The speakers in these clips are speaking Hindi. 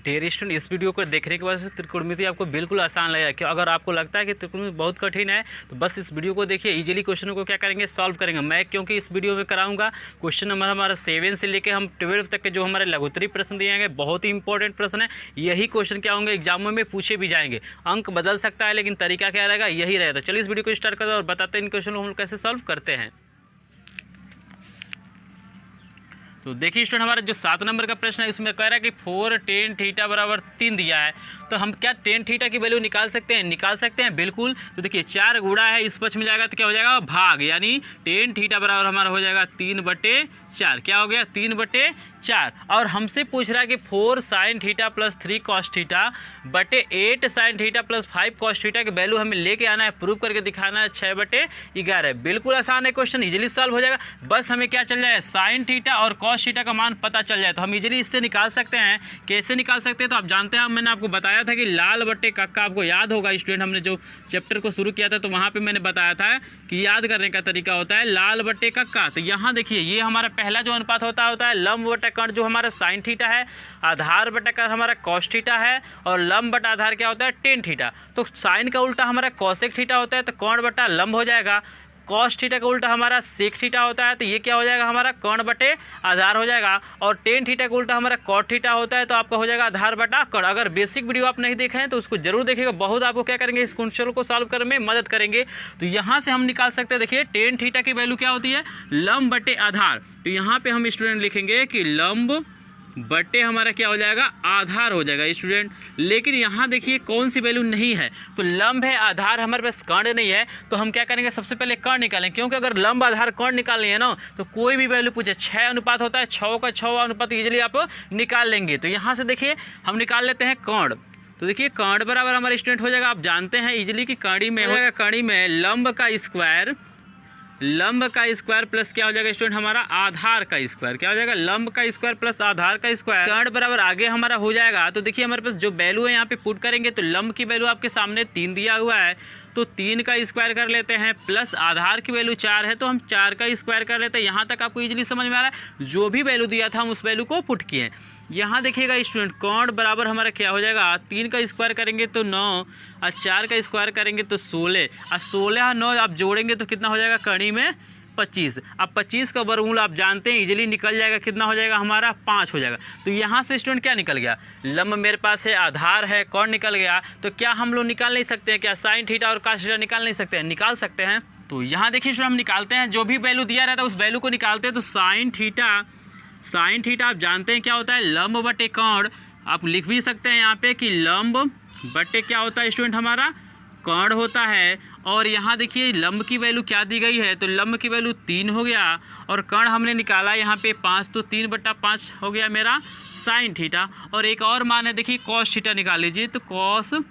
डियर स्टूडेंट, इस वीडियो को देखने के बाद से त्रिकोणमिति आपको बिल्कुल आसान लगेगा। क्यों अगर आपको लगता है कि त्रिकोणमिति बहुत कठिन है तो बस इस वीडियो को देखिए, इजीली क्वेश्चनों को क्या करेंगे, सॉल्व करेंगे। मैं क्योंकि इस वीडियो में कराऊंगा क्वेश्चन नंबर हमारा 7 से लेकर हम 12 तक के जो हमारे लघुत्तरी प्रश्न दिए गए बहुत ही इंपॉर्टेंट प्रश्न है। यही क्वेश्चन क्या होंगे, एग्जामों में पूछे भी जाएंगे। अंक बदल सकता है लेकिन तरीका क्या रहेगा, यही रहेगा। तो चलिए इस वीडियो को स्टार्ट करते हैं और बताते हैं इन क्वेश्चन को हम कैसे सॉल्व करते हैं। तो देखिए स्टूडेंट, हमारा जो 7 नंबर का प्रश्न है इसमें कह रहा है कि 4 tan थीटा बराबर 3 दिया है। तो हम क्या tan थीटा की वैल्यू निकाल सकते हैं? बिल्कुल। तो देखिए 4 गुणा है, इस पक्ष में जाएगा तो क्या हो जाएगा, भाग, यानी tan थीटा बराबर हमारा हो जाएगा 3/4। क्या हो गया, 3/4। और हमसे पूछ रहा है कि 4 sin theta plus 3 cos theta बटे 8 sin theta plus 5 cos theta की वैल्यू हमें लेके आना है, प्रूव करके दिखाना है 6/11। बिल्कुल आसान है क्वेश्चन, इजीली सॉल्व हो जाएगा। बस हमें क्या चल जाए, sin थीटा और cos थीटा का मान पता चल जाए तो हम इजीली इससे निकाल सकते हैं। कैसे निकाल सकते हैं, तो आप जानते हैं, मैंने आपको बताया था कि लाल बट्टे कक्का, आपको याद होगा स्टूडेंट, हमने जो चैप्टर को शुरू किया था तो वहाँ पे मैंने बताया था कि याद करने का तरीका होता है लाल बट्टे कक्का। तो यहाँ देखिए, ये हमारा पहला जो अनुपात होता है लंब बटा कर्ण, जो हमारा sin थीटा है, आधार बटा कर्ण हमारा cos थीटा है, और लंब बटा आधार क्या होता है, tan थीटा। तो साइन का उल्टा हमारा cosec थीटा होता है, तो कर्ण बटा लंब हो जाएगा। cos थीटा का उल्टा हमारा sec थीटा होता है, तो ये क्या हो जाएगा, हमारा कर्ण बटे आधार हो जाएगा। और tan थीटा का उल्टा हमारा cot थीटा होता है, तो आपका हो जाएगा आधार बटा कर्ण। अगर बेसिक वीडियो आप नहीं देखे हैं तो उसको जरूर देखिएगा, बहुत आपको क्या करेंगे, इस क्वेश्चन को सॉल्व करने में मदद करेंगे। तो यहाँ से हम निकाल सकते हैं, देखिए tan थीटा की वैल्यू क्या होती है, लंब बटे आधार। तो यहाँ पे हम स्टूडेंट लिखेंगे कि लंब बटे हमारा क्या हो जाएगा, आधार हो जाएगा स्टूडेंट। लेकिन यहाँ देखिए कौन सी वैल्यू नहीं है, तो लंब है, आधार हमारे पास कर्ण नहीं है। तो हम क्या करेंगे, सबसे पहले कर्ण निकालें, क्योंकि अगर लंब आधार कर्ण निकालनी है ना तो कोई भी वैल्यू पूछे, 6 अनुपात होता है, 6 का 6 अनुपात इजीली आप निकाल लेंगे। तो यहाँ से देखिए हम निकाल लेते हैं कर्ण। तो देखिए कर्ण बराबर हमारे स्टूडेंट हो जाएगा, आप जानते हैं इजीली कि कड़ी में हो जाएगा, कड़ी में लंब का स्क्वायर प्लस क्या हो जाएगा स्टूडेंट, हमारा आधार का स्क्वायर। क्या हो जाएगा, लंब का स्क्वायर प्लस आधार का स्क्वायर। कर्ण बराबर आगे हमारा हो जाएगा। तो देखिए हमारे पास जो वैल्यू है यहाँ पे पुट करेंगे, तो लंब की वैल्यू आपके सामने 3 दिया हुआ है, तो 3 का स्क्वायर कर लेते हैं, प्लस आधार की वैल्यू 4 है तो हम 4 का स्क्वायर कर लेते हैं। यहाँ तक आपको इजीली समझ में आ रहा है, जो भी वैल्यू दिया था हम उस वैल्यू को पुट किए। यहाँ देखिएगा स्टूडेंट, कर्ण बराबर हमारा क्या हो जाएगा, 3 का स्क्वायर करेंगे तो 9, और 4 का स्क्वायर करेंगे तो 16, और 16 और 9 आप जोड़ेंगे तो कितना हो जाएगा, कड़ी में 25। अब 25 का वर्गमूल आप जानते हैं इजीली निकल जाएगा, कितना हो जाएगा हमारा, 5 हो जाएगा। तो यहाँ से स्टूडेंट क्या निकल गया, लंब मेरे पास है, आधार है, कर्ण निकल गया। तो क्या हम लोग निकाल नहीं सकते हैं, क्या साइन थीटा और cos थीटा निकाल नहीं सकते हैं, निकाल सकते हैं। तो यहाँ देखिए स्टूडेंट, हम निकालते हैं, जो भी वैल्यू दिया रहता है उस वैल्यू को निकालते हैं। तो साइन थीटा आप जानते हैं क्या होता है, लंब बटे कर्ण। आप लिख भी सकते हैं यहाँ पे कि लंब बटे क्या होता है स्टूडेंट, हमारा कर्ण होता है। और यहाँ देखिए लंब की वैल्यू क्या दी गई है, तो लंब की वैल्यू 3 हो गया, और कर्ण हमने निकाला यहाँ पे 5, तो 3/5 हो गया मेरा साइन थीटा। और एक और मान है, देखिए cos थीटा निकाल लीजिए, तो cos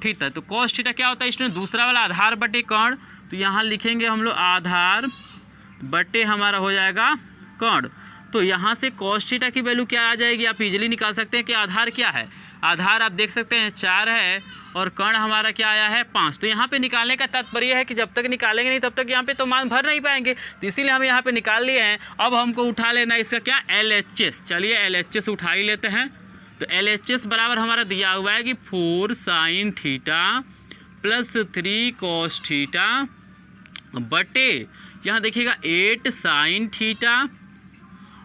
थीटा। तो cos थीटा क्या होता है स्टूडेंट, दूसरा वाला आधार बटे कर्ण। तो यहाँ लिखेंगे हम लोग आधार बटे हमारा हो जाएगा कर्ण। तो यहाँ से cos थीटा की वैल्यू क्या आ जाएगी, आप इजीली निकाल सकते हैं कि आधार क्या है। आधार आप देख सकते हैं 4 है, और कर्ण हमारा क्या आया है, 5। तो यहाँ पे निकालने का तात्पर्य है कि जब तक निकालेंगे नहीं तब तक यहाँ पे तो मान भर नहीं पाएंगे, तो इसीलिए हम यहाँ पे निकाल लिए हैं। अब हमको उठा लेना है इसका क्या, LHS। चलिए LHS उठा ही लेते हैं। तो LHS बराबर हमारा दिया हुआ है कि 4 sin theta plus 3 cos theta बटे, यहाँ देखिएगा 8 sin थीटा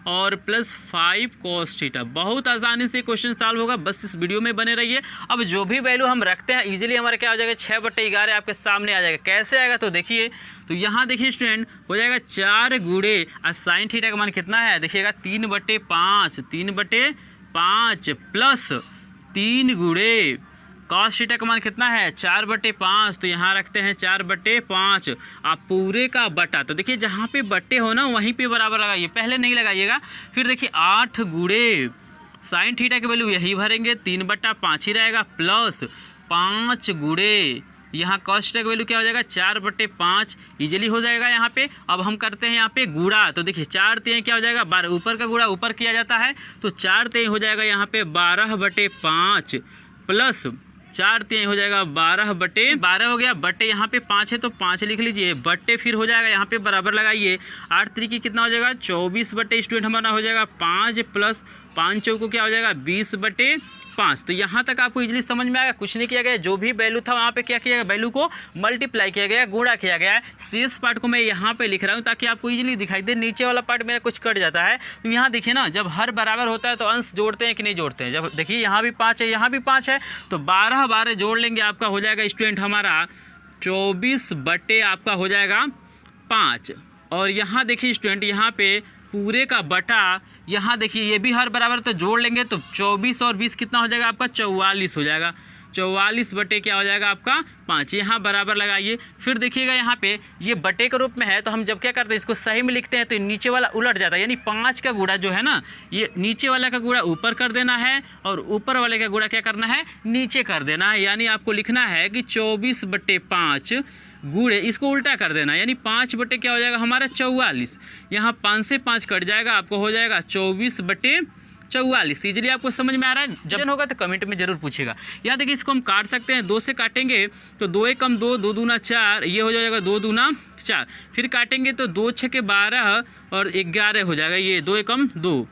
और प्लस 5 cos थीटा। बहुत आसानी से क्वेश्चन सॉल्व होगा, बस इस वीडियो में बने रहिए। अब जो भी वैल्यू हम रखते हैं इजीली हमारा क्या हो जाएगा, 6/11 आपके सामने आ जाएगा। कैसे आएगा, तो देखिए, तो यहाँ देखिए स्टूडेंट हो जाएगा 4 गुणे, और साइन थीटा का मान कितना है, देखिएगा 3/5 प्लस 3 गुणे cos थीटा का मान कितना है, 4/5। तो यहाँ रखते हैं 4/5, आप पूरे का बटा। तो देखिए जहाँ पे बट्टे हो ना वहीं पे बराबर लगाइए, पहले नहीं लगाइएगा। फिर देखिए 8 गुणे साइन थीटा की वैल्यू यही भरेंगे, 3/5 ही रहेगा, प्लस 5 गुणे यहाँ cos थीटा की वैल्यू क्या हो जाएगा, 4/5 इजीली हो जाएगा यहाँ पे। अब हम करते हैं यहाँ पे गुणा। तो देखिए 4 3 क्या हो जाएगा, 12। ऊपर का गुणा ऊपर किया जाता है, तो 4 3 हो जाएगा यहाँ पे 12/5 प्लस 4 3 हो जाएगा 12/12 हो गया, बटे यहाँ पे 5 है तो 5 लिख लीजिए, बटे फिर हो जाएगा यहाँ पे बराबर लगाइए, 8 3 कितना हो जाएगा 24 बटे स्टूडेंट हमारा हो जाएगा 5 प्लस 5 चौको क्या हो जाएगा 20/5 5। तो यहाँ तक आपको इजीली समझ में आएगा, कुछ नहीं किया गया, जो भी वैल्यू था वहाँ पे क्या किया गया, वैल्यू को मल्टीप्लाई किया गया, गुणा किया गया है। शेष पार्ट को मैं यहाँ पे लिख रहा हूँ ताकि आपको इजीली दिखाई दे। नीचे वाला पार्ट मेरा कुछ कट जाता है। तो यहाँ देखिए ना, जब हर बराबर होता है तो अंश जोड़ते हैं कि नहीं जोड़ते हैं। जब देखिए यहाँ भी 5 है, यहाँ भी 5 है, तो 12 जोड़ लेंगे, आपका हो जाएगा स्टूडेंट हमारा 24 बटे आपका हो जाएगा 5। और यहाँ देखिए स्टूडेंट, यहाँ पे पूरे का बटा, यहाँ देखिए ये भी हर बराबर, तो जोड़ लेंगे तो 24 और 20 कितना हो जाएगा आपका 44 हो जाएगा। 44 बटे क्या हो जाएगा आपका 5। यहाँ बराबर लगाइए। फिर देखिएगा यहाँ पे ये बटे के रूप में है, तो हम जब क्या करते हैं, इसको सही में लिखते हैं तो नीचे वाला उलट जाता है। यानी 5 का गुणा जो है ना, ये नीचे वाला का गुणा ऊपर कर देना है और ऊपर वाले का गुणा क्या करना है, नीचे कर देना है। यानी आपको लिखना है कि 24 बटे 5 गुणे, इसको उल्टा कर देना, यानी 5 बटे क्या हो जाएगा हमारा 44। यहाँ 5 से 5 कट जाएगा, आपको हो जाएगा 24 बटे 44। इजीली आपको समझ में आ रहा है। जब होगा तो कमेंट में जरूर पूछेगा। यहाँ देखिए इसको हम काट सकते हैं, 2 से काटेंगे तो 2 एक कम 2, 2 दूना 4, ये हो जाएगा 2 दूना 4। फिर काटेंगे तो 2 छके 12 और 11 हो जाएगा, ये 2 एक कम 2,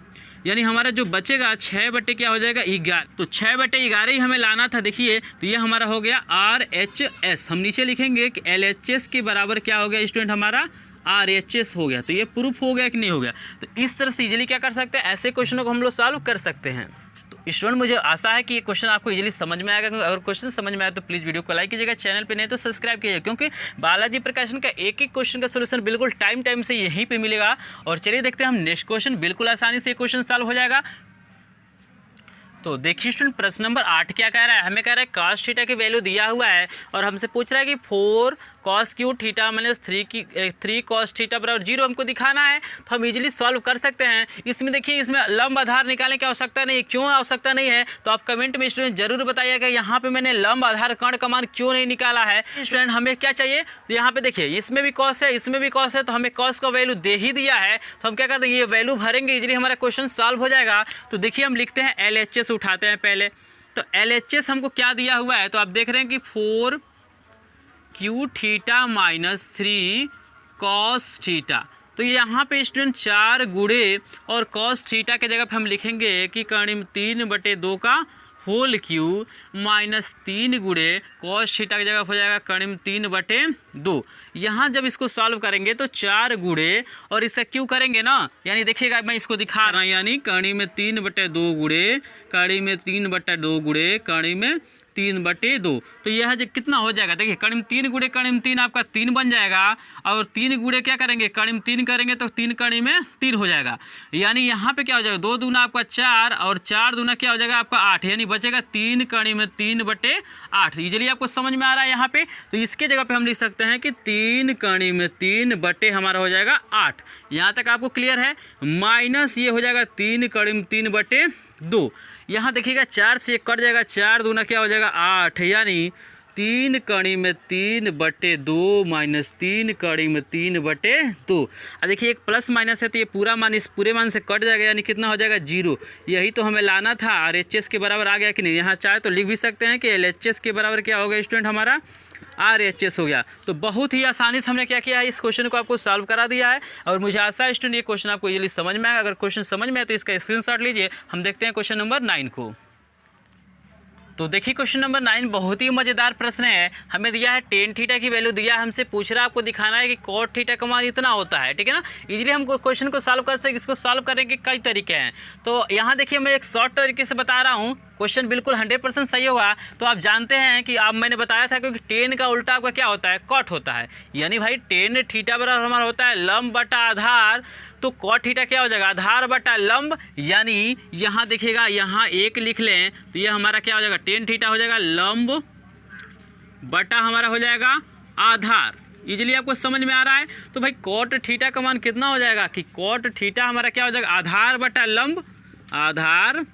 यानी हमारा जो बचेगा 6 बटे क्या हो जाएगा 11। तो 6 बटे 11 ही हमें लाना था। देखिए तो ये हमारा हो गया RHS। हम नीचे लिखेंगे कि LHS के बराबर क्या हो गया स्टूडेंट हमारा RHS हो गया। तो ये प्रूफ हो गया कि नहीं हो गया। तो इस तरह से इजीली क्या कर सकते हैं, ऐसे क्वेश्चनों को हम लोग सॉल्व कर सकते हैं। तो स्टूडेंट मुझे आशा है कि ये क्वेश्चन आपको इजीली समझ में आएगा। अगर क्वेश्चन समझ में आए तो प्लीज़ वीडियो को लाइक कीजिएगा, चैनल पे नहीं तो सब्सक्राइब कीजिएगा, क्योंकि बालाजी प्रकाशन का एक एक क्वेश्चन का सोल्यूशन बिल्कुल टाइम से यहीं पे मिलेगा। और चलिए देखते हैं हम नेक्स्ट क्वेश्चन। बिल्कुल आसानी से ये क्वेश्चन सॉल्व हो जाएगा। तो देखिए स्टूडेंट, प्रश्न नंबर 8 क्या कह रहा है, हमें कह रहा है cos थीटा की वैल्यू दिया हुआ है और हमसे पूछ रहा है कि 4 cos Q theta minus 3 cos theta बराबर 0 हमको दिखाना है। तो हम इजीली सॉल्व कर सकते हैं। इसमें देखिए, इसमें लंब आधार निकालने की आवश्यकता नहीं है। क्यों आवश्यकता नहीं है तो आप कमेंट में स्टूडेंट जरूर बताइएगा, यहाँ पे मैंने लंब आधार कर्ण का मान क्यों नहीं निकाला है। स्टूडेंट हमें क्या चाहिए, तो यहाँ पे देखिए इसमें भी cos है, इसमें भी cos है, तो हमें cos का वैल्यू दे ही दिया है। तो हम क्या कर देंगे, ये वैल्यू भरेंगे, इजीली हमारा क्वेश्चन सॉल्व हो जाएगा। तो देखिए हम लिखते हैं LHS उठाते हैं पहले। तो LHS हमको क्या दिया हुआ है, तो आप देख रहे हैं कि 4 Q theta minus 3 cos theta. तो यहाँ पे स्टूडेंट 4 गुणे और cos थीटा के जगह पे हम लिखेंगे कि कर्ण 3 बटे 2 का होल क्यू माइनस 3 गुणे cos थीटा की जगह हो जाएगा कर्ण 3 बटे 2। यहाँ जब इसको सॉल्व करेंगे तो 4 गुणे और इसका क्यू करेंगे ना, यानी देखिएगा मैं इसको दिखा रहा हूँ, यानी कर्ण में 3 बटे 2 गुणे कर्ण में 3 बटे 2 गुणे कर्ण में 3 बटे 2। तो यह जो कितना हो जाएगा, देखिए कर्ण 3 गुणे कर्ण 3 आपका 3 बन जाएगा, और 3 गुणे क्या करेंगे, कर्ण 3 करेंगे तो 3 कर्ण में 3 हो जाएगा। यानी यहाँ पे क्या हो जाएगा, 2 दूना आपका 4 और 4 दूना क्या हो जाएगा आपका 8, यानी बचेगा 3 कर्ण में 3 बटे 8। इजीली आपको समझ में आ रहा है यहाँ पे। तो इसके जगह पे हम लिख सकते हैं कि 3 कर्ण में 3 बटे हमारा हो जाएगा 8। यहाँ तक आपको क्लियर है। माइनस ये हो जाएगा 3 कर्ण में 3 बटे 2। यहाँ देखिएगा 4 से 1 कट जाएगा, 4 दूना क्या हो जाएगा 8, यानी 3 कर्ण में 3 बटे 2 माइनस 3 कर्ण में 3 बटे 2। अब देखिए एक प्लस माइनस है तो ये पूरा मान इस पूरे मान से कट जाएगा, यानी कितना हो जाएगा 0। यही तो हमें लाना था। RHS के बराबर आ गया कि नहीं। यहाँ चाहे तो लिख भी सकते हैं कि LHS के बराबर क्या होगा स्टूडेंट हमारा RHS हो गया। तो बहुत ही आसानी से हमने क्या किया है, इस क्वेश्चन को आपको सॉल्व करा दिया है। और मुझे आशा है स्टूडेंट ये क्वेश्चन आपको इजीली समझ में आएगा। अगर क्वेश्चन समझ में आए तो इसका स्क्रीनशॉट लीजिए। हम देखते हैं क्वेश्चन नंबर 9 को। तो देखिए क्वेश्चन नंबर 9 बहुत ही मज़ेदार प्रश्न है। हमें दिया है tan थीटा की वैल्यू दिया है, हमसे पूछ रहा है आपको दिखाना है कि cot थीटा का मान इतना होता है, ठीक है ना। इजीली हम क्वेश्चन को सॉल्व कर सकते। इसको सॉल्व करने के कई तरीके हैं। तो यहाँ देखिए मैं एक शॉर्ट तरीके से बता रहा हूँ, क्वेश्चन बिल्कुल 100% सही होगा। तो आप जानते हैं कि आप मैंने बताया था क्योंकि tan का उल्टा आपका क्या होता है, cot होता है। यानी भाई tan थीटा बराबर हमारा होता है लंब बटा आधार, तो cot थीटा क्या हो जाएगा आधार बटा लंब। यानी यहाँ देखिएगा, यहाँ 1 लिख लें तो ये हमारा क्या हो जाएगा, tan थीटा हो जाएगा लंब बटा हमारा हो जाएगा आधार। इजीली आपको समझ में आ रहा है। तो भाई cot थीटा का मान कितना हो जाएगा कि cot थीटा हमारा क्या हो जाएगा आधार बटा लंब, आधार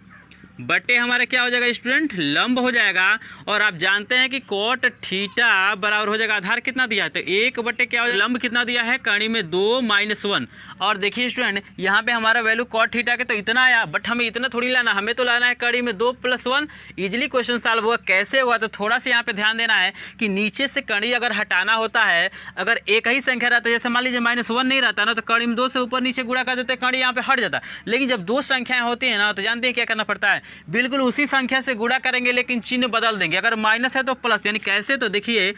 बटे हमारा क्या हो जाएगा स्टूडेंट लंब हो जाएगा। और आप जानते हैं कि cot थीटा बराबर हो जाएगा आधार कितना दिया है, तो 1 बटे क्या हो जाएगा लंब कितना दिया है कर्ण में 2 माइनस 1। और देखिए स्टूडेंट यहाँ पे हमारा वैल्यू cot थीटा के तो इतना आया, बट हमें इतना थोड़ी लाना, हमें तो लाना है कर्ण में 2 + 1। इजीली क्वेश्चन सॉल्व होगा। कैसे होगा, तो थोड़ा सा यहाँ पे ध्यान देना है कि नीचे से कर्ण अगर हटाना होता है, अगर एक ही संख्या रहता है, जैसे मान लीजिए -1 नहीं रहता ना, तो कर्ण में 2 से ऊपर नीचे गुणा कर देते, कर्ण यहाँ पे हट जाता। लेकिन जब 2 संख्याएं होती हैं ना, तो जानते हैं क्या करना पड़ता है, बिल्कुल उसी संख्या से गुणा करेंगे लेकिन चिन्ह बदल देंगे। अगर माइनस है तो प्लस, यानी कैसे, तो देखिए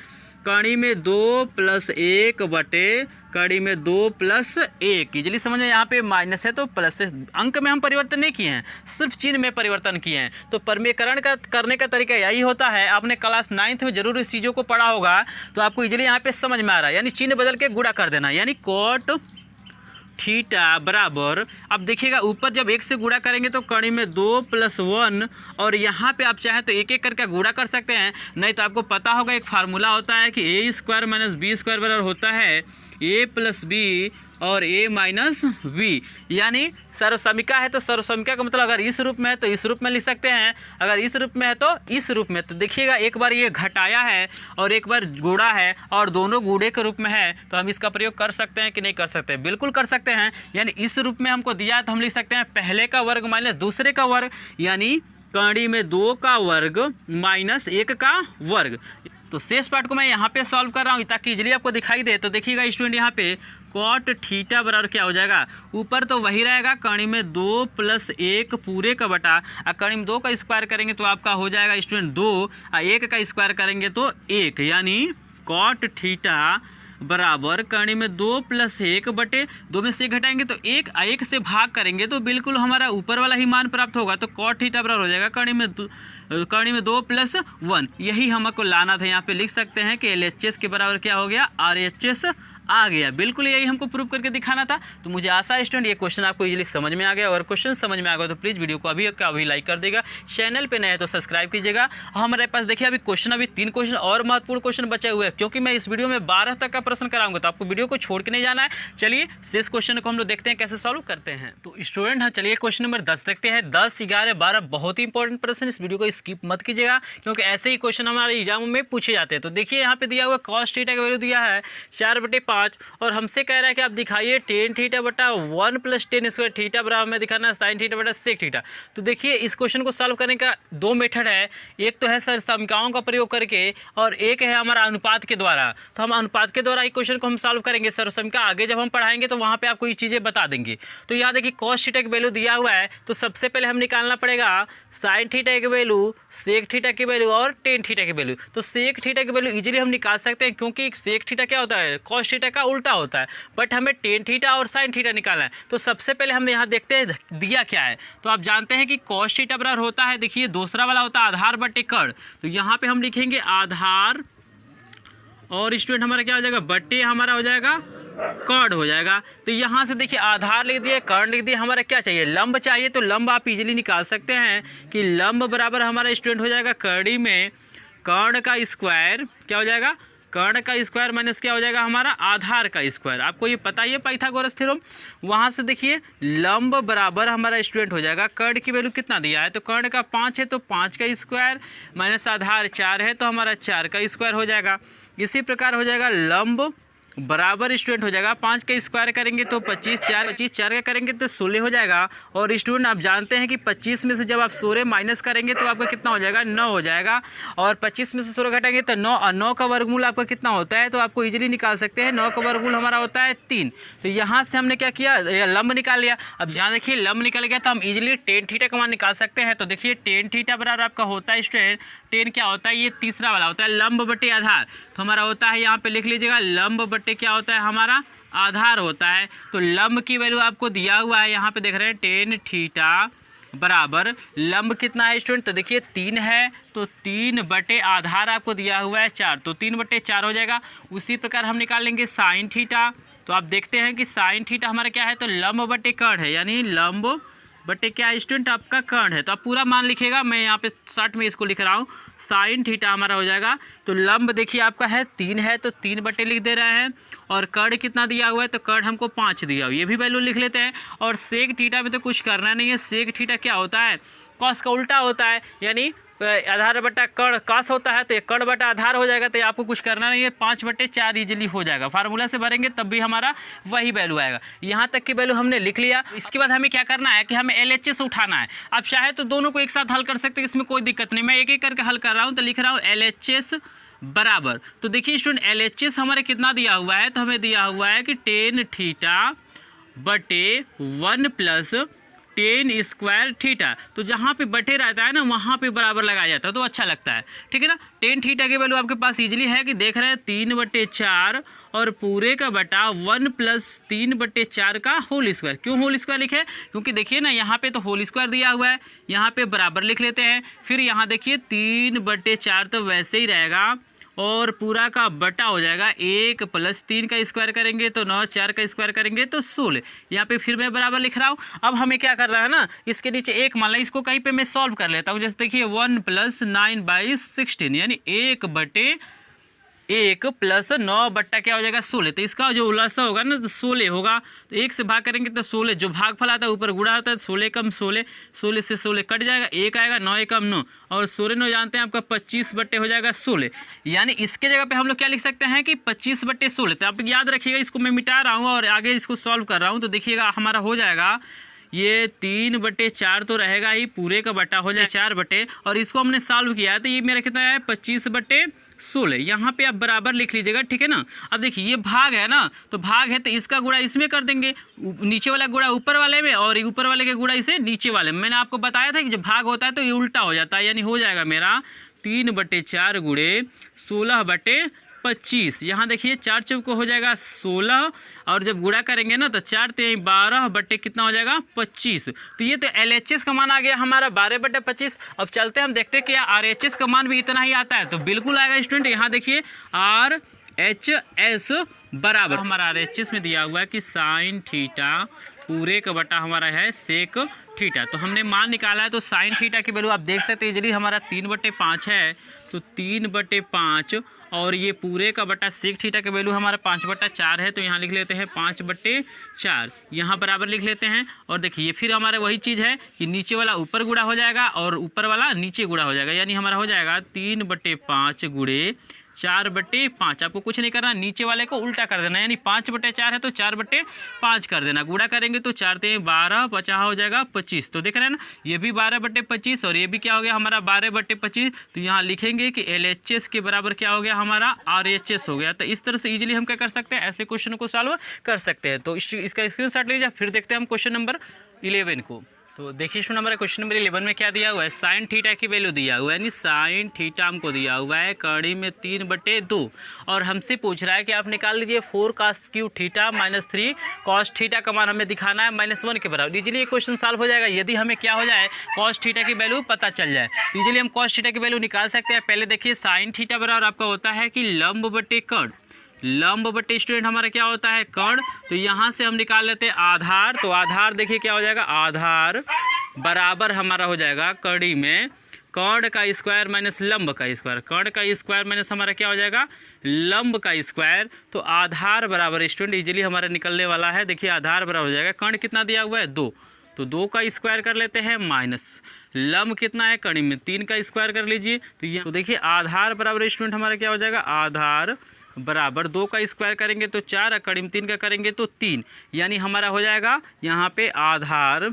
कड़ी में 2 + 1 बटे कड़ी में 2 + 1। इजली समझ में, यहाँ पे माइनस है तो प्लस है। अंक में हम परिवर्तन नहीं किए हैं, सिर्फ चिन्ह में परिवर्तन किए हैं। तो परमीकरण का करने का तरीका यही होता है। आपने क्लास 9th में जरूर इस चीज़ों को पढ़ा होगा, तो आपको इजली यहाँ पे समझ में आ रहा है। यानी चिन्ह बदल के गुणा कर देना, यानी cot थीटा बराबर, अब देखिएगा ऊपर जब 1 से गुणा करेंगे तो कड़ी में 2 + 1, और यहाँ पे आप चाहें तो एक एक करके गुणा कर सकते हैं। नहीं तो आपको पता होगा एक फार्मूला होता है कि a² - b² बराबर होता है a + b और a - b। यानी सर्वसमीका है तो सर्वसमीका का मतलब अगर इस रूप में है तो इस रूप में लिख सकते हैं, अगर इस रूप में है तो इस रूप में। तो देखिएगा एक बार ये घटाया है और एक बार गुणा है और दोनों गुणे के रूप में है, तो हम इसका प्रयोग कर सकते हैं कि नहीं कर सकते? बिल्कुल कर सकते हैं। यानी इस रूप में हमको दिया है तो हम लिख सकते हैं पहले का वर्ग माइनस दूसरे का वर्ग, यानी कड़ी में 2 का वर्ग माइनस 1 का वर्ग। तो शेष पार्ट को मैं यहाँ पे सॉल्व कर रहा हूँ ताकि इजली आपको दिखाई दे। तो देखिएगा स्टूडेंट यहाँ पे cot थीटा बराबर क्या हो जाएगा, ऊपर तो वही रहेगा कड़ी में 2 + 1 पूरे का बटा, और कड़ी में 2 का स्क्वायर करेंगे तो आपका हो जाएगा स्टूडेंट 2, और 1 का स्क्वायर करेंगे तो 1, यानी cot थीटा बराबर कड़ी में 2 + 1 बटे 2 में से घटाएंगे तो 1 से भाग करेंगे तो बिल्कुल हमारा ऊपर वाला ही मान प्राप्त होगा। तो cot थीटा बराबर हो जाएगा कड़ी में 2 + 1। यही हमको लाना था। यहाँ पे लिख सकते हैं कि LHS के बराबर क्या हो गया, RHS आ गया। बिल्कुल यही हमको प्रूव करके दिखाना था। तो मुझे आशा है स्टूडेंट ये क्वेश्चन आपको इजीली समझ में आ गया। और क्वेश्चन समझ में आ गया तो प्लीज़ वीडियो को अभी लाइक कर देगा, चैनल पे नए है तो सब्सक्राइब कीजिएगा। हमारे पास देखिए अभी क्वेश्चन, अभी 3 क्वेश्चन और महत्वपूर्ण क्वेश्चन बचे हुए हैं, क्योंकि मैं इस वीडियो में 12 तक का प्रश्न कराऊंगा, तो आपको वीडियो को छोड़ के नहीं जाना है। चलिए शेष क्वेश्चन को हम लोग देखते हैं कैसे सॉल्व करते हैं। तो स्टूडेंट हाँ चलिए क्वेश्चन नंबर 10 देखते हैं। 10, 11, 12 बहुत ही इंपॉर्टेंट प्रश्न, इस वीडियो को स्किप मत कीजिएगा क्योंकि ऐसे ही क्वेश्चन हमारे एग्जाम में पूछे जाते हैं। तो देखिए यहाँ पे दिया हुआ cos थीटा का वैल्यू दिया है 4/5, और हमसे कह रहा है कि आप दिखाइए tan थीटा बटा 1 + tan² थीटा बराबर में दिखाना है sin थीटा बटा sec थीटा। तो देखिए इस क्वेश्चन को सॉल्व करने का 2 मेथड है, एक तो है सर्वसमीकाओं का प्रयोग करके और एक है हमारा अनुपात के द्वारा। तो हम अनुपात के द्वारा इस क्वेश्चन को हम सॉल्व करेंगे, सर्वसमीका आगे जब हम पढ़ाएंगे तो वहाँ पे आपको ये चीज़ें बता देंगे। तो यहाँ देखिए cos थीटा की वैल्यू दिया हुआ है, तो सबसे पहले हम निकालना पड़ेगा sin थीटा की वैल्यू, sec थीटा की वैल्यू और tan थीटा की वैल्यू। तो sec थीटा की वैल्यू इजीली हम निकाल सकते हैं, क्योंकि sec थीटा क्या होता है, cos थीटा का उल्टा होता है, बट हमें tan थीटा और sin थीटा निकालना है। तो सबसे पहले हम यहाँ देखते हैं दिया क्या है। तो आप जानते हैं कि cos थीटा बराबर होता है, देखिए दूसरा वाला होता है आधार बटे कर्ण। तो यहाँ पे हम लिखेंगे आधार और स्टूडेंट हमारा क्या हो जाएगा, बटे हमारा हो जाएगा कर्ण हो जाएगा। तो यहाँ से देखिए आधार लिख दिए, कर्ण लिख दिए, हमारा क्या चाहिए, लंब चाहिए। तो लंब आप इजीली निकाल सकते हैं कि लंब बराबर हमारा स्टूडेंट हो जाएगा कड़ी में कर्ण का स्क्वायर, क्या हो जाएगा, कर्ण का स्क्वायर माइनस क्या हो जाएगा हमारा आधार का स्क्वायर। आपको ये पता ही है पाइथागोरस थ्योरम। वहाँ से देखिए लंब बराबर हमारा स्टूडेंट हो जाएगा, कर्ण की वैल्यू कितना दिया है, तो कर्ण का 5 है तो 5 का स्क्वायर माइनस आधार 4 है तो हमारा 4 का स्क्वायर हो जाएगा। इसी प्रकार हो जाएगा लंब बराबर स्टूडेंट हो जाएगा 5 का स्क्वायर करेंगे तो 25, 4 का करेंगे तो 16 हो जाएगा। और स्टूडेंट आप जानते हैं कि 25 में से जब आप 16 माइनस करेंगे तो आपका कितना हो जाएगा, 9 हो जाएगा। और 25 में से 16 घटाएंगे तो 9, और 9 का वर्गमूल आपका कितना होता है, तो आपको इजीली निकाल सकते हैं, 9 का वर्गमूल हमारा होता है 3। तो यहाँ से हमने क्या किया, लंब निकाल लिया। अब जहाँ देखिए लंब निकल गया तो हम इजीली tan थीटा का मान निकाल सकते हैं। तो देखिए tan थीटा बराबर आपका होता है स्टूडेंट, tan क्या होता है, ये तीसरा वाला होता है लंब बटे आधार। तो हमारा होता है, यहाँ पे लिख लीजिएगा, लंब बटे क्या होता है हमारा आधार होता है। तो लंब की वैल्यू आपको दिया हुआ है, यहाँ पे देख रहे हैं tan थीटा बराबर लंब कितना है स्टूडेंट, तो देखिए 3 है तो 3 बटे आधार आपको दिया हुआ है 4, तो 3/4 हो जाएगा। उसी प्रकार हम निकाल लेंगे sin थीटा। तो आप देखते हैं कि sin थीटा हमारा क्या है, तो लंब बटे कर्ण है, यानी लंब बटे क्या है स्टूडेंट आपका कर्ण है। तो आप पूरा मान लिखेगा, मैं यहाँ पे शॉर्ट में इसको लिख रहा हूँ, sin थीटा हमारा हो जाएगा। तो लंब देखिए आपका है 3 है तो 3 बटे लिख दे रहे हैं, और कर्ण कितना दिया हुआ है, तो कर्ण हमको 5 दिया हुआ, ये भी वैल्यू लिख लेते हैं। और सेक थीटा में तो कुछ करना नहीं है, सेक थीटा क्या होता है, कॉस का उल्टा होता है, यानी आधार बटा कर्ण कॉस होता है, तो ये कर्ण बटा आधार हो जाएगा। तो आपको कुछ करना नहीं है, 5/4 इजीली हो जाएगा। फार्मूला से भरेंगे तब भी हमारा वही वैल्यू आएगा। यहाँ तक की वैल्यू हमने लिख लिया। इसके बाद हमें क्या करना है कि हमें LHS उठाना है। आप चाहे तो दोनों को एक साथ हल कर सकते हैं, इसमें कोई दिक्कत नहीं। मैं एक एक करके हल कर रहा हूँ, तो लिख रहा हूँ LHS बराबर, तो देखिए स्टूडेंट LHS हमारे कितना दिया हुआ है, तो हमें दिया हुआ है कि tan थीटा बटे 1 + टेन स्क्वायर थीटा। तो जहाँ पे बटे रहता है ना वहाँ पे बराबर लगाया जाता है तो अच्छा लगता है, ठीक है ना। टेन थीटा की वैल्यू आपके पास इजीली है कि देख रहे हैं 3/4 और पूरे का बटा 1 + 3/4 का होल स्क्वायर। क्यों होल स्क्वायर लिखे? क्योंकि देखिए ना यहाँ पे तो होल स्क्वायर दिया हुआ है, यहाँ पे बराबर लिख लेते हैं। फिर यहाँ देखिए 3/4 तो वैसे ही रहेगा और पूरा का बटा हो जाएगा 1 + 3 का स्क्वायर करेंगे तो 9, 4 का स्क्वायर करेंगे तो 16। यहाँ पे फिर मैं बराबर लिख रहा हूँ। अब हमें क्या कर रहा है ना, इसके नीचे 1 मान ला, इसको कहीं पे मैं सॉल्व कर लेता हूँ। जैसे देखिए 1 + 9/16 यानी 1 + 9 बट्टा क्या हो जाएगा 16। तो इसका जो उलासा होगा ना तो 16 होगा। तो 1 से भाग करेंगे तो 16, जो भागफल आता है ऊपर गुणा होता है, 16 कम 16, 16 से 16 कट जाएगा, 1 आएगा, 9 एकम 9 और 16 9 जानते हैं आपका 25 बट्टे हो जाएगा 16। यानी इसके जगह पे हम लोग क्या लिख सकते हैं कि 25/16। तो आप याद रखिएगा, इसको मैं मिटा रहा हूँ और आगे इसको सॉल्व कर रहा हूँ। तो देखिएगा हमारा हो जाएगा ये 3/4 तो रहेगा ही, पूरे का बटा हो जाए 4 बटे, और इसको हमने सॉल्व किया है तो ये मेरा कितना है 25/16। यहाँ पे आप बराबर लिख लीजिएगा, ठीक है ना। अब देखिए ये भाग है ना, तो भाग है तो इसका गुणा इसमें कर देंगे, नीचे वाला गुणा ऊपर वाले में और ऊपर वाले के गुणा इसे नीचे वाले में। मैंने आपको बताया था कि जब भाग होता है तो ये उल्टा हो जाता है, यानी हो जाएगा मेरा 3/4 गुणे 16/25। यहाँ देखिए 4 चौक हो जाएगा 16 और जब गुणा करेंगे ना तो 4 × 12 बट्टे कितना हो जाएगा 25। तो ये तो LHS का मान आ गया हमारा 12/25। अब चलते हैं हम देखते हैं कि RHS का मान भी इतना ही आता है। तो बिल्कुल आएगा स्टूडेंट। यहाँ देखिए RHS बराबर हमारा RHS में दिया हुआ है कि साइन थीटा पूरे का बटा हमारा है सेक थीटा। तो हमने मान निकाला है। तो साइन थीटा की वैल्यू आप देख सकते हैं यदि हमारा 3/5 है तो 3/5 और ये पूरे का बटा सेक थीटा का वैल्यू हमारा 5/4 है। तो यहाँ लिख लेते हैं 5/4, यहाँ बराबर लिख लेते हैं। और देखिए फिर हमारा वही चीज़ है कि नीचे वाला ऊपर गुणा हो जाएगा और ऊपर वाला नीचे गुणा हो जाएगा, यानी हमारा हो जाएगा 3/5 गुणे 4/5। आपको कुछ नहीं करना, नीचे वाले को उल्टा कर देना, यानी 5/4 है तो 4/5 कर देना। गुणा करेंगे तो 4 × 12 50 हो जाएगा 25। तो देख रहे हैं ना, ये भी 12/25 और ये भी क्या हो गया हमारा 12/25। तो यहाँ लिखेंगे कि LHS के बराबर क्या हो गया हमारा RHS हो गया। तो इस तरह से इजीली हम क्या कर सकते हैं, ऐसे क्वेश्चन को सॉल्व कर सकते हैं। तो इसका स्क्रीनशॉट लीजिए। फिर देखते हैं हम क्वेश्चन नंबर 11 को। तो देखिए इसमें हमारा क्वेश्चन नंबर 11 में क्या दिया हुआ है, साइन थीटा की वैल्यू दिया हुआ है, यानी साइन थीटा हमको दिया हुआ है कड़ी में 3/2 और हमसे पूछ रहा है कि आप निकाल लीजिए 4 cos³ थीटा -3 cos थीटा का मान हमें दिखाना है -1 के बराबर। इजीली ये क्वेश्चन सॉल्व हो जाएगा यदि हमें क्या हो जाए cos थीटा की वैल्यू पता चल जाए। तो इजीली हम cos थीटा की वैल्यू निकाल सकते हैं। पहले देखिए साइन थीटा बराबर आपका होता है कि लंब बटे कर्ण। लंब बटे स्टूडेंट हमारा क्या होता है कर्ण। तो यहाँ से हम निकाल लेते हैं आधार। तो आधार देखिए क्या हो जाएगा, आधार बराबर हमारा हो जाएगा कड़ी में कर्ण का स्क्वायर माइनस लंब का स्क्वायर। कर्ण का स्क्वायर माइनस हमारा क्या हो जाएगा लंब का स्क्वायर। तो आधार बराबर स्टूडेंट इजीली हमारा निकलने वाला है। देखिए आधार बराबर हो जाएगा, कर्ण कितना दिया हुआ है 2, तो 2 का स्क्वायर कर लेते हैं माइनस लंब कितना है कड़ी में 3 का स्क्वायर कर लीजिए। तो देखिए आधार बराबर स्टूडेंट हमारा क्या हो जाएगा, आधार बराबर 2 का स्क्वायर करेंगे तो 4 कड़ी में 3 का करेंगे तो 3, यानी हमारा हो जाएगा यहाँ पे आधार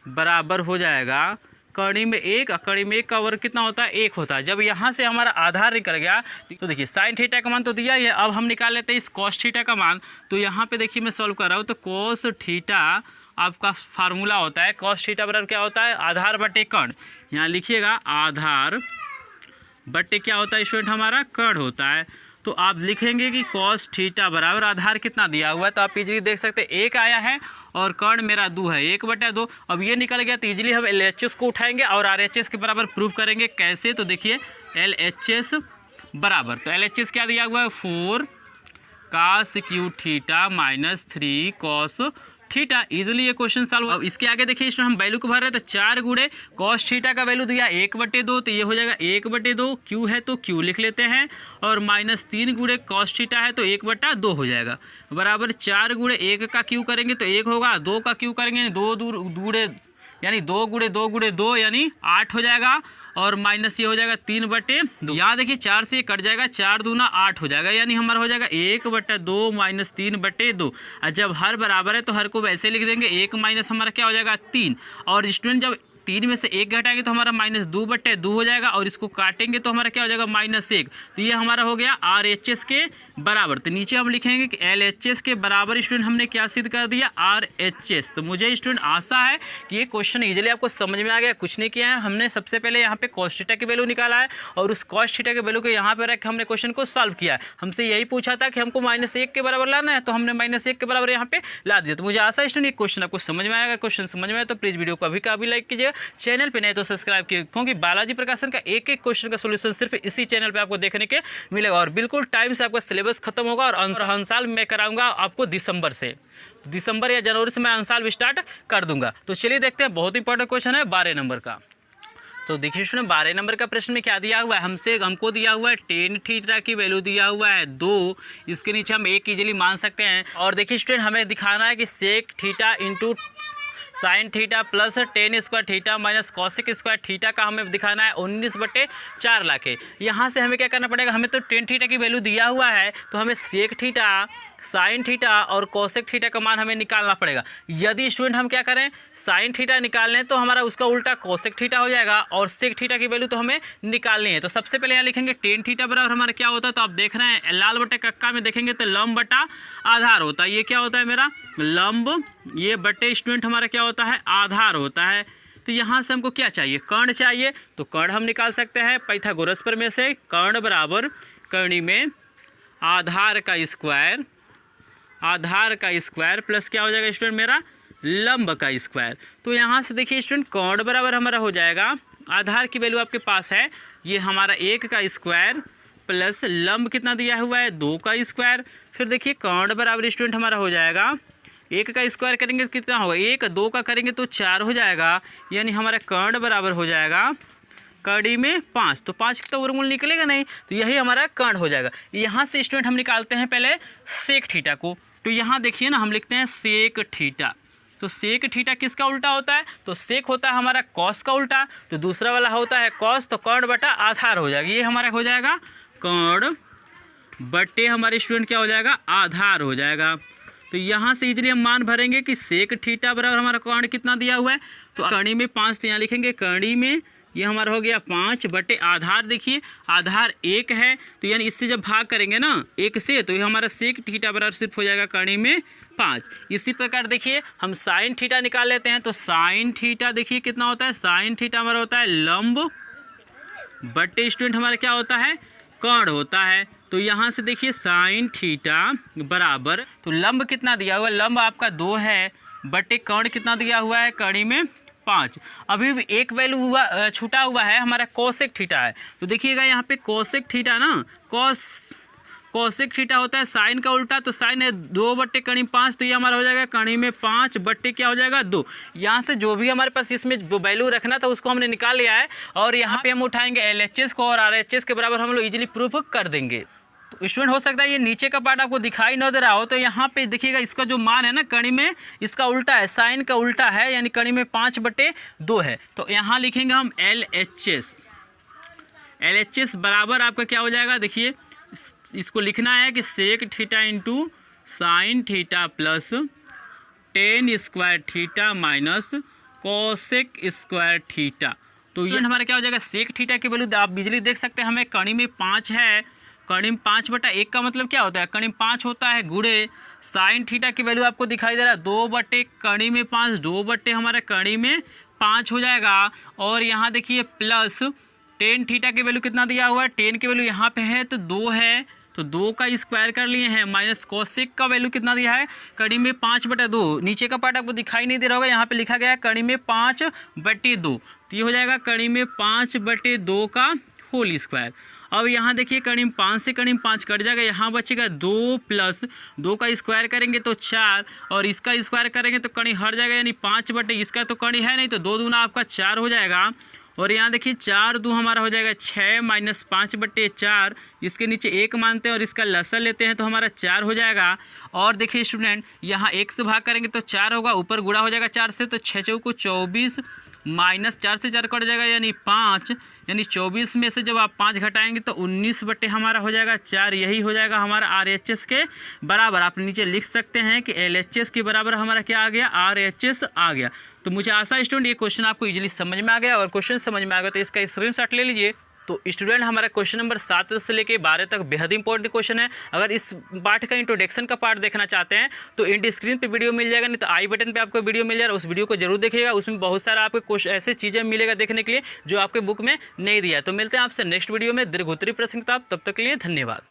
बराबर हो जाएगा कड़ी में 1, कड़ी में 1 का वर्ग कितना होता है 1 होता है। जब यहाँ से हमारा आधार निकल गया तो देखिए साइन थीटा का मान तो दिया ही है। अब हम निकाल लेते हैं इस कॉस थीटा का मान। तो यहाँ पे देखिए मैं सॉल्व कर रहा हूँ। तो कॉस थीटा आपका फार्मूला होता है, कॉस थीटा बराबर क्या होता है आधार बटे कर्ण। यहाँ लिखिएगा आधार बटे क्या होता है स्टूडेंट हमारा कर्ण होता है। तो आप लिखेंगे कि cos थीटा बराबर आधार कितना दिया हुआ है। तो आप इजीली देख सकते हैं 1 आया है और कर्ण मेरा 2 है, 1/2। अब ये निकल गया तो इजीली हम LHS को उठाएंगे और RHS के बराबर प्रूव करेंगे। कैसे, तो देखिए LHS बराबर, तो LHS क्या दिया हुआ है 4 cos³ theta -3 cos theta. Easily ये क्वेश्चन सॉल्व। अब इसके आगे देखिए इसमें हम वैल्यू को भर रहे हैं। तो 4 गुणे cos थीटा का वैल्यू दिया 1/2, तो ये हो जाएगा 1/2। क्यू है तो क्यू लिख लेते हैं और -3 गुणे cos थीटा है तो 1/2 हो जाएगा बराबर 4 गुणे 1 का क्यू करेंगे तो 1 होगा, 2 का क्यू करेंगे 2 गुणे यानी 2 गुणे 2 गुणे 2 यानी 8 हो जाएगा और माइनस ये हो जाएगा 3/2। यहाँ देखिए 4 से ये कट जाएगा, 4 दूना 8 हो जाएगा, यानी हमारा हो जाएगा 1/2 माइनस 3/2। और जब हर बराबर है तो हर को वैसे लिख देंगे, 1 माइनस हमारा क्या हो जाएगा 3। और स्टूडेंट जब 3 में से 1 घटाएंगे तो हमारा -2/2 हो जाएगा, और इसको काटेंगे तो हमारा क्या हो जाएगा -1। तो ये हमारा हो गया RHS के बराबर। तो नीचे हम लिखेंगे कि LHS के बराबर स्टूडेंट हमने क्या सिद्ध कर दिया, RHS। तो मुझे स्टूडेंट आशा है कि ये क्वेश्चन इजीली आपको समझ में आ गया। कुछ नहीं किया है, हमने सबसे पहले यहाँ पे cos थीटा की वैल्यू निकाला है और उस cos थीटा के वैल्यू को यहाँ पे रख के हमने क्वेश्चन को सॉल्व किया है। हमसे यही पूछा था कि हमको -1 के बराबर लाना है, तो हमने -1 के बराबर यहाँ पे ला दिया। तो मुझे आशा है स्टूडेंट ये क्वेश्चन आपको समझ में आएगा। क्वेश्चन समझ में आए तो प्लीज़ वीडियो को अभी का अभी लाइक कीजिए, चैनल पे नहीं तो सब्सक्राइब कीजिए, क्योंकि बालाजी प्रकाशन का एक एक क्वेश्चन का सोल्यूशन सिर्फ इसी चैनल पे आपको देखने के मिलेगा। और बिल्कुल टाइम से आपका सिलेबस खत्म होगा, और हर साल मैं कराऊंगा आपको दिसंबर या जनवरी से मैं अंसाल स्टार्ट कर दूंगा। तो चलिए देखते हैं, बहुत इंपॉर्टेंट क्वेश्चन है 12 नंबर का। तो देखिए स्टूडेंट 12 नंबर का प्रश्न में क्या दिया हुआ है, हमको दिया हुआ है tan थीटा की वैल्यू दिया हुआ है 2, इसके नीचे हम 1 इजीली मान सकते हैं। और देखिए स्टूडेंट हमें दिखाना है कि sec theta into sine theta plus tan square theta minus cosec square theta का हमें दिखाना है 19/4 लाके। यहाँ से हमें क्या करना पड़ेगा, हमें तो tan थीटा की वैल्यू दिया हुआ है, तो हमें सेक थीटा साइन थीटा और कॉसेक थीटा का मान हमें निकालना पड़ेगा। यदि स्टूडेंट हम क्या करें, साइन थीटा निकाल लें तो हमारा उसका उल्टा कॉसेक थीटा हो जाएगा, और सेक थीटा की वैल्यू तो हमें निकालनी है। तो सबसे पहले यहाँ लिखेंगे tan थीटा बराबर हमारा क्या होता है, तो आप देख रहे हैं लाल बटे कक्का में देखेंगे तो लंब बटा आधार होता है। ये क्या होता है मेरा लंब, ये बटे स्टूडेंट हमारा क्या होता है आधार होता है। तो यहाँ से हमको क्या चाहिए, कर्ण चाहिए, तो कर्ण हम निकाल सकते हैं पाइथागोरस प्रमेय से। कर्ण बराबर कर्णी में आधार का स्क्वायर प्लस क्या हो जाएगा स्टूडेंट मेरा लंब का स्क्वायर। तो यहाँ से देखिए स्टूडेंट कर्ण बराबर हमारा हो जाएगा, आधार की वैल्यू आपके पास है, ये हमारा 1 का स्क्वायर प्लस लंब कितना दिया हुआ है 2 का स्क्वायर। फिर देखिए कर्ण बराबर स्टूडेंट हमारा हो जाएगा 1 का स्क्वायर करेंगे तो कितना होगा, 1 2 का करेंगे तो 4 हो जाएगा, यानी हमारा कर्ण बराबर हो जाएगा कड़ी में 5। तो 5 का वर्गमूल निकलेगा नहीं, तो यही हमारा कर्ण हो जाएगा। यहाँ से स्टूडेंट हम निकालते हैं पहले सेक थीटा को। तो यहाँ देखिए ना हम लिखते हैं सेक थीटा। तो सेक थीटा किसका उल्टा होता है, तो सेक होता है हमारा कॉस का उल्टा, तो दूसरा वाला होता है कॉस, तो कर्ण बटा आधार हो जाएगा। ये हमारा हो जाएगा कर्ण बटे हमारे स्टूडेंट क्या हो जाएगा आधार हो जाएगा। तो यहाँ से इजीली हम मान भरेंगे कि सेक थीटा बराबर हमारा कर्ण कितना दिया हुआ है, तो कर्णी में 5, तो यहाँ लिखेंगे कर्णी में ये हमारा हो गया 5 बटे आधार। देखिए आधार 1 है, तो यानी इससे जब भाग करेंगे ना 1 से, तो ये हमारा सेक थीटा बराबर सिर्फ हो जाएगा कर्णी में 5। इसी प्रकार देखिए हम साइन थीटा निकाल लेते हैं। तो साइन थीटा देखिए कितना होता है, साइन थीटा हमारा होता है लंब बटे स्टूडेंट हमारा क्या होता है कर्ण होता है। तो यहाँ से देखिए साइन थीटा बराबर, तो लंब कितना दिया हुआ है, लंब आपका 2 है बटे कर्ण कितना दिया हुआ है कर्णी में 5। अभी भी एक वैल्यू हुआ छूटा हुआ है हमारा कॉसेक थीटा है। तो देखिएगा यहाँ पे कॉसेक थीटा ना कॉसेक थीटा होता है साइन का उल्टा, तो साइन है 2 बट्टे कणी 5, तो ये हमारा हो जाएगा कणी में 5 बट्टे क्या हो जाएगा 2। यहाँ से जो भी हमारे पास इसमें जो वैल्यू रखना था उसको हमने निकाल लिया है, और यहाँ पे हम उठाएंगे LHS को और RHS के बराबर हम लोग इजीली प्रूफ कर देंगे। तो स्टूडेंट हो सकता है ये नीचे का पार्ट आपको दिखाई न दे रहा हो, तो यहाँ पे देखिएगा इसका जो मान है ना कणी में इसका उल्टा है, साइन का उल्टा है, यानी कणी में 5/2 है। तो यहाँ लिखेंगे हम LHS बराबर आपका क्या हो जाएगा, देखिए इसको लिखना है कि sec theta into sine theta plus tan square theta minus cosec square theta. तो ये हमारा क्या हो जाएगा, सेक थीटा की वैल्यू आप बिजली देख सकते हैं, हमें कणी में 5 है, कणी में 5/1 का मतलब क्या होता है, कणी में 5 होता है गुणे साइन थीटा की वैल्यू आपको दिखाई दे रहा है 2 बटे कणी में 5, 2 बटे हमारा कणी में 5 हो जाएगा। और यहाँ देखिए प्लस tan थीटा की वैल्यू कितना दिया हुआ है, tan की वैल्यू यहाँ पे है तो 2 है, तो 2 का स्क्वायर कर लिए हैं, माइनस कॉसेक का वैल्यू कितना दिया है कणी में 5/2। नीचे का पार्ट आपको दिखाई नहीं दे रहा होगा, यहाँ पे लिखा गया है कणी में 5/2, तो ये हो जाएगा कणी में 5/2 का होल स्क्वायर। अब यहाँ देखिए कणी में 5 से कणी में 5 कट जाएगा, यहाँ बचेगा 2 प्लस 2 का स्क्वायर करेंगे तो 4, और इसका स्क्वायर करेंगे तो कणी हट जाएगा, यानी 5/, इसका तो कणी है नहीं तो 2 दूना आपका 4 हो जाएगा। और यहाँ देखिए 4 2 हमारा हो जाएगा 6 माइनस 5/4, इसके नीचे 1 मानते हैं और इसका लसन लेते हैं तो हमारा 4 हो जाएगा। और देखिए स्टूडेंट यहाँ 1 से भाग करेंगे तो 4 होगा, ऊपर गुणा हो जाएगा 4 से, तो 6 चौको 24 माइनस 4 से 4 कट जाएगा यानी 5, यानी 24 में से जब आप 5 घटाएंगे तो 19 हमारा हो जाएगा 4। यही हो जाएगा हमारा RHS के बराबर। आप नीचे लिख सकते हैं कि LHS के बराबर हमारा क्या आ गया, RHS आ गया। तो मुझे आशा है स्टूडेंट ये क्वेश्चन आपको इजीली समझ में आ गया, और क्वेश्चन समझ में आ गया तो इसका स्क्रीनशॉट ले लीजिए। तो स्टूडेंट हमारा क्वेश्चन नंबर 7 से लेके 12 तक बेहद इंपॉर्टेंट क्वेश्चन है। अगर इस पार्ट का इंट्रोडक्शन का पार्ट देखना चाहते हैं तो इंड स्क्रीन पे वीडियो मिल जाएगा, नहीं तो आई बटन पे आपको वीडियो मिल जाएगा, उस वीडियो को जरूर देखिएगा। उसमें बहुत सारा आपको ऐसे चीज़ें मिलेगा देखने के लिए जो आपके बुक में नहीं दिया है। तो मिलते हैं आपसे नेक्स्ट वीडियो में दीर्घोत्तरी प्रश्न किताब, तब तक के लिए धन्यवाद।